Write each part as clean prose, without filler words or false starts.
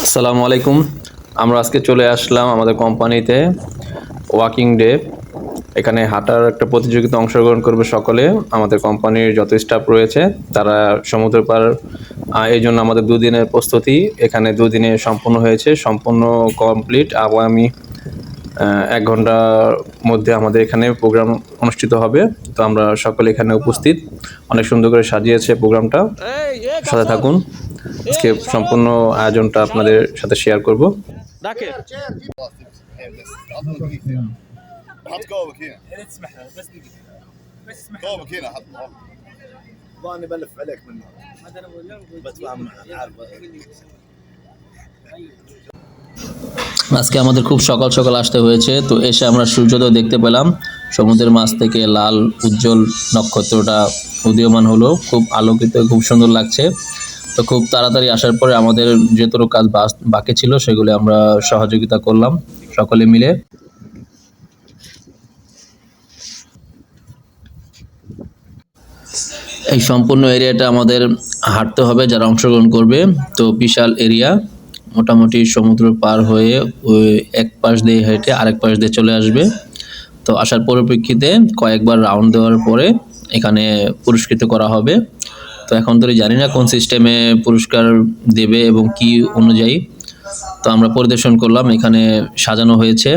আসসালামু আলাইকুম। আমরা আজকে চলে আসলাম আমাদের কোম্পানিতে ওয়াকিং ডে। এখানে হাঁটার একটা প্রতিযোগিতা অংশগ্রহণ করবে সকলে। আমাদের কোম্পানির যত স্টাফ রয়েছে তারা সমুদ্র পার এই জন্য আমাদের দুদিনের প্রস্তুতি এখানে দুদিনে সম্পূর্ণ হয়েছে, সম্পূর্ণ কমপ্লিট। আগামী 1 ঘন্টার মধ্যে আমাদের এখানে প্রোগ্রাম অনুষ্ঠিত হবে। তো আমরা সকলে এখানে উপস্থিত, অনেক সুন্দর করে সাজিয়েছে প্রোগ্রামটা। সাথে থাকুন, আজকে সম্পূর্ণ আয়োজনটা আপনাদের সাথে শেয়ার করব। حط كوبك هنا اسمح بس دقيقة بس اسمح كوبك هنا حط ضاني بلف عليك منه بتفاهم معك عارف আজকে আমাদের খুব সকাল সকাল আসতে হয়েছে। তো এসে আমরা সূর্যোদয় দেখতে পেলাম। সমুদ্রের মাছ থেকে লাল উজ্জ্বল নক্ষত্রটা উদীয়মান হলো, খুব আলোকিত, খুব সুন্দর লাগছে। তো খুব তাড়াতাড়ি আসার পরে আমাদের যেটুকু কাজ বাকি ছিল সেগুলো আমরা সহযোগিতা করলাম সকলে মিলে। এই সম্পূর্ণ এরিয়াটা আমাদের হাঁটতে হবে যারা অংশগ্রহণ করবে। তো বিশাল এরিয়া, মোটামুটি সমুদ্র পার হয়ে ওই এক পাশ দিয়ে হেঁটে আরেক পাশ দিয়ে চলে আসবে। তো আসার পরিপ্রেক্ষিতে কয়েকবার রাউন্ড দেওয়ার পরে এখানে পুরস্কৃত করা হবে। তো এখন তো জানি না কোন সিস্টেমে পুরস্কার দেবে এবং কি অনুযায়ী। তো আমরা পরিদর্শন করলাম, এখানে সাজানো হয়েছে,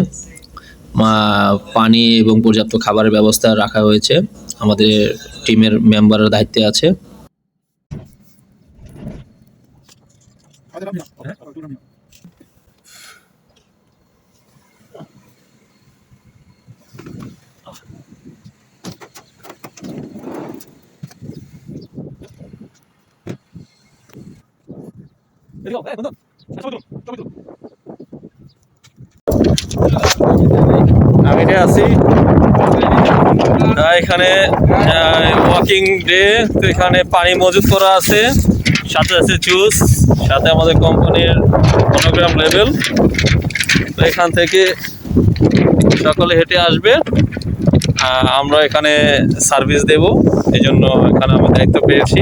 পানি এবং পর্যাপ্ত খাবারের ব্যবস্থা রাখা হয়েছে। আমাদের টিমের মেম্বারের দায়িত্বে আছে। আমি আছি এখানে ওয়াকিং ডে। তো এখানে পানি মজুত করা আছে, সাথে আছে জুস, সাথে আমাদের কোম্পানির মনোগ্রাম লেভেল। তো এখান থেকে সকলে হেঁটে আসবে, আমরা এখানে সার্ভিস দেব, এই জন্য এখানে আমি দায়িত্ব পেয়েছি।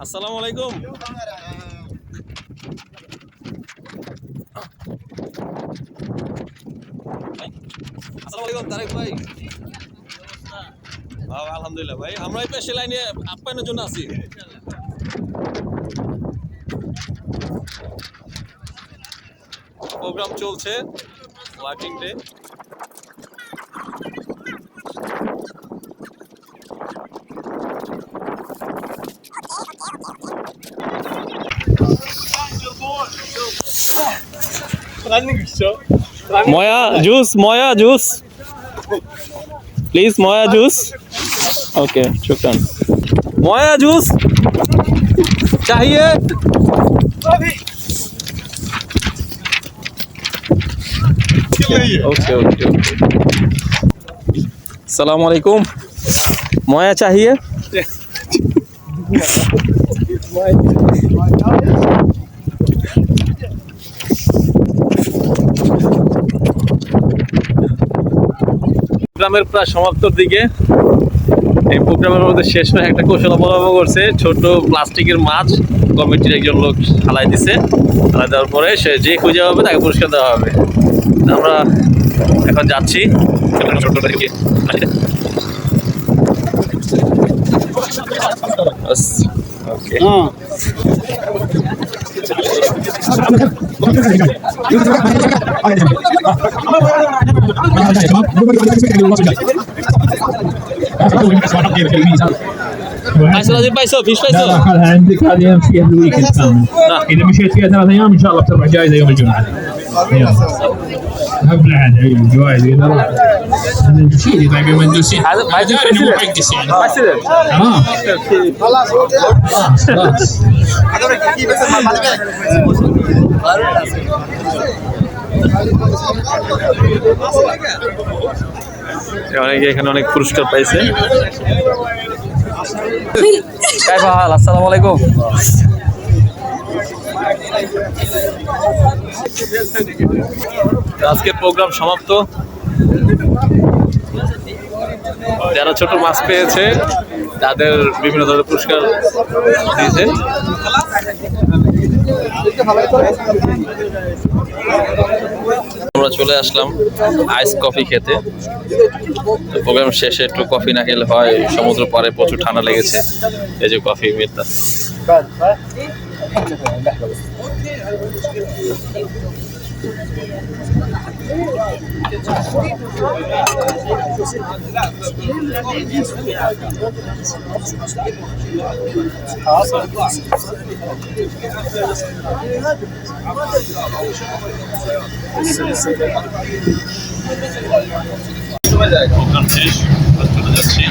আসসালামু আলাইকুম। আসসালামু আলাইকুম তারেক ভাই। আলহামদুলিল্লাহ ভাই, আমরা এই পেশে লাইনে আপ্যায়নের জন্য আছি। প্রোগ্রাম চলছে ওয়াকিং ডে। ময়া জুস, ময়া জুস প্লিজ, ময়া জুস। ओके शुक्रिया। मोया जूस चाहिए? ओके ओके सलाम वालेकुम। मोया चाहिए? প্রোগ্রামের প্রায় সমাপ্তির দিকে। এই প্রোগ্রামের মধ্যে শেষ হয়ে একটা কৌশল অবলম্বন করছে, ছোট প্লাস্টিকের মাছ কমিটির একজন লোক হালাই দিছে। হালাই দেওয়ার পরে সে যে খুঁজে হবে তাকে পুরস্কার দেওয়া হবে। আমরা এখন যাচ্ছি। পাইছো রাজীব, পাইছো ফিশ পাইছো؟ لا خلها عندك، هذه امشي قبل الويكند كامل. اذا مشيت فيها 3 ايام ان شاء الله بتربح جائزه يوم الجمعه. يلا قبل عاد الجوائز اذا راح شيلي. طيب يوم تدوسين هذا ما داري انه محقس يعني تمام خلاص خلاص هذول كيف بس ما بالك অনেকে এখানে অনেক পুরস্কার পাইছে। আসসালামু আলাইকুম। আজকের প্রোগ্রাম সমাপ্ত। যারা ছোট মাছ পেয়েছে তাদের বিভিন্ন ধরনের পুরস্কার দিয়েছে। আমরা চলে আসলাম আইস কফি খেতে। প্রোগ্রাম শেষে একটু কফি না খেলে হয়, সমুদ্র পাড়ে প্রচুর ঠান্ডা লেগেছে, এই যে কফি মিলতা। প্রোগ্রাম শেষ, চলে যাচ্ছি।